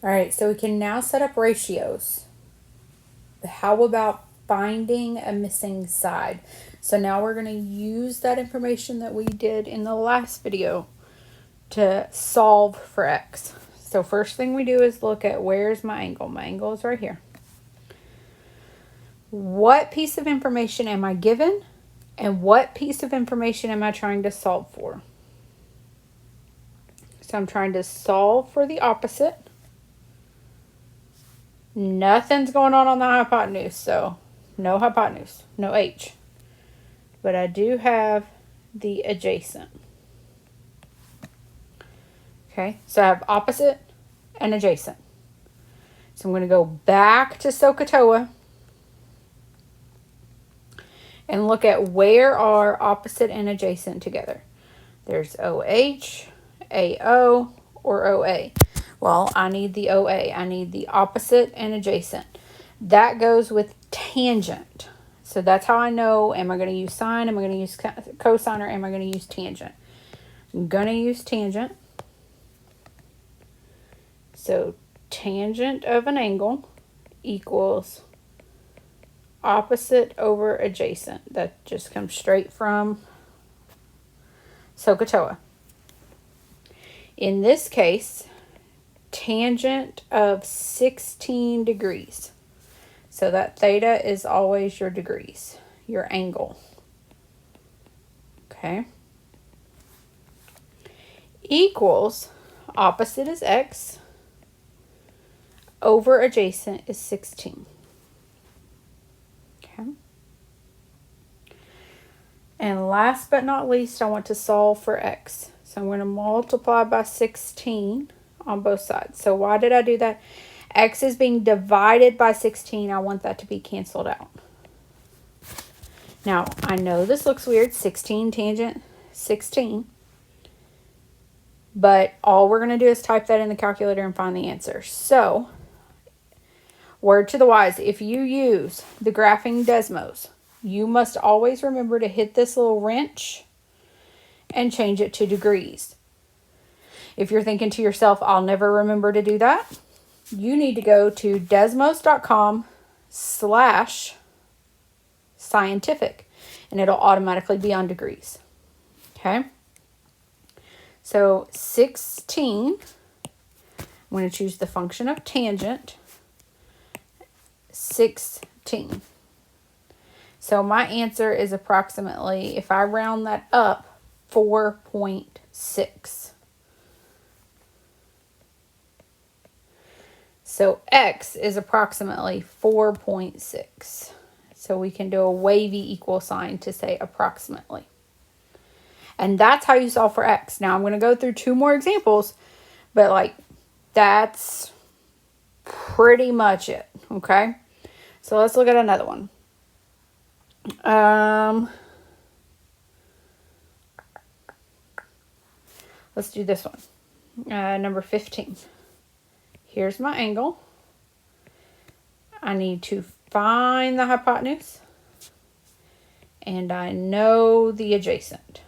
All right, so we can now set up ratios. How about finding a missing side? So now we're going to use that information that we did in the last video to solve for x. So first thing we do is look at where's my angle. My angle is right here. What piece of information am I given? And what piece of information am I trying to solve for? So I'm trying to solve for the opposite. Nothing's going on the hypotenuse, so no hypotenuse, no h. But I do have the adjacent. Okay, so I have opposite and adjacent. So I'm going to go back to SOHCAHTOA and look at where are opposite and adjacent together. There's OH, AO, or OA. Well, I need the OA. I need the opposite and adjacent. That goes with tangent. So that's how I know, am I going to use sine, am I going to use cosine, or am I going to use tangent? I'm going to use tangent. So tangent of an angle equals opposite over adjacent. That just comes straight from SOHCAHTOA. In this case, tangent of 16 degrees. So that theta is always your degrees, your angle. Okay. Equals, opposite is x, over adjacent is 16. Okay. And last but not least, I want to solve for x. So I'm going to multiply by 16 on both sides. So why did I do that? X is being divided by 16. I want that to be canceled out. Now, I know this looks weird. 16 tangent 16. But all we're going to do is type that in the calculator and find the answer. So, word to the wise, if you use the graphing Desmos, you must always remember to hit this little wrench and change it to degrees. If you're thinking to yourself, I'll never remember to do that, you need to go to desmos.com/scientific and it'll automatically be on degrees. Okay. So 16, I'm going to choose the function of tangent, 16. So my answer is approximately, if I round that up, 4.6. So x is approximately 4.6. So we can do a wavy equal sign to say approximately. And that's how you solve for x. Now I'm going to go through 2 more examples, but that's pretty much it. Okay. So let's look at another one. Let's do this one. Number 15. Here's my angle. I need to find the hypotenuse. And I know the adjacent.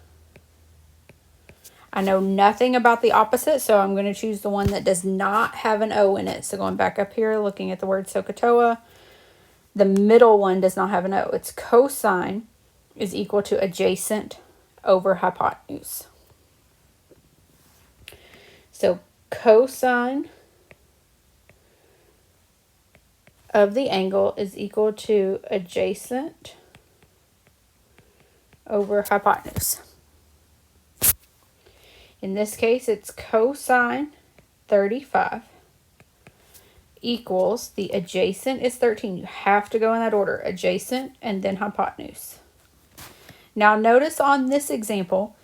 I know nothing about the opposite, so I'm going to choose the one that does not have an O in it. So going back up here, looking at the word SOHCAHTOA, the middle one does not have an O. Its cosine is equal to adjacent over hypotenuse. So cosine of the angle is equal to adjacent over hypotenuse. In this case, it's cosine 35 equals the adjacent is 13. You have to go in that order, adjacent and then hypotenuse. Now notice on this example,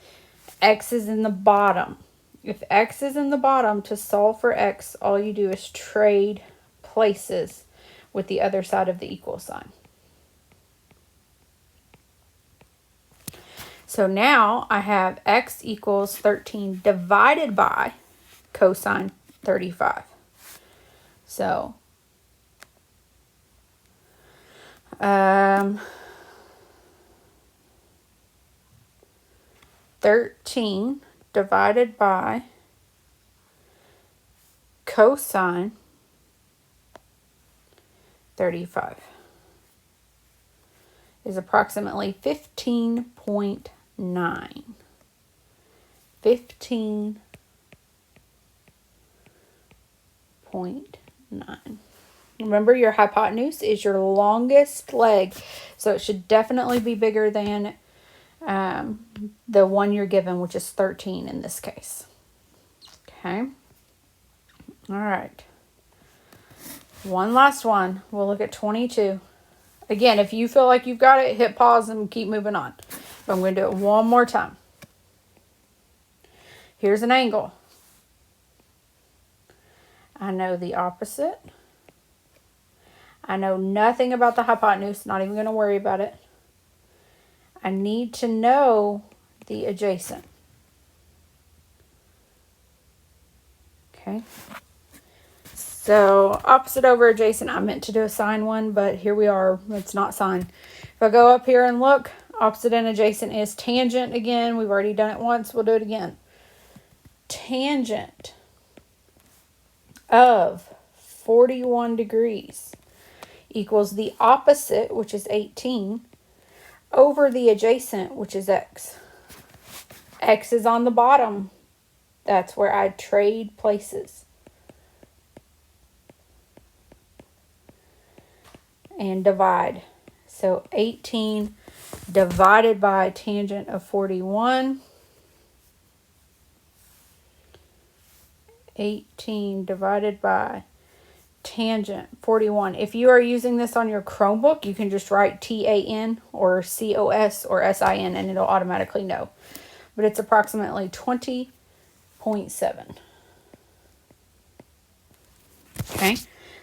x is in the bottom. If x is in the bottom, to solve for x, all you do is trade places with the other side of the equal sign. So now I have x equals 13 divided by cosine 35. So 13 divided by cosine 35 is approximately 15.9. 15.9. Remember, your hypotenuse is your longest leg, so it should definitely be bigger than the one you're given, which is 13 in this case. Okay. All right. One last one. We'll look at 22. Again, if you feel like you've got it, hit pause and keep moving on. But I'm going to do it one more time. Here's an angle. I know the opposite. I know nothing about the hypotenuse. Not even going to worry about it. I need to know the adjacent. Okay. So opposite over adjacent, I meant to do a sine one, but here we are. It's not sine. If I go up here and look, opposite and adjacent is tangent again. We've already done it once. We'll do it again. Tangent of 41 degrees equals the opposite, which is 18, over the adjacent, which is x. X is on the bottom. That's where I trade places. And divide. So 18 divided by tangent of 41. 18 divided by tangent 41. If you are using this on your Chromebook, you can just write TAN or COS or SIN and it'll automatically know. But it's approximately 20.7. Okay.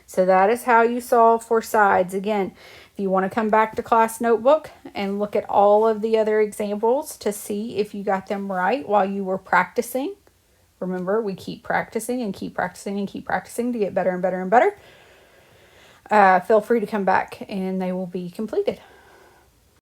So that is how you solve for sides. Again, if you want to come back to class notebook and look at all of the other examples to see if you got them right while you were practicing. Remember, we keep practicing and keep practicing and keep practicing to get better and better and better. Feel free to come back and they will be completed.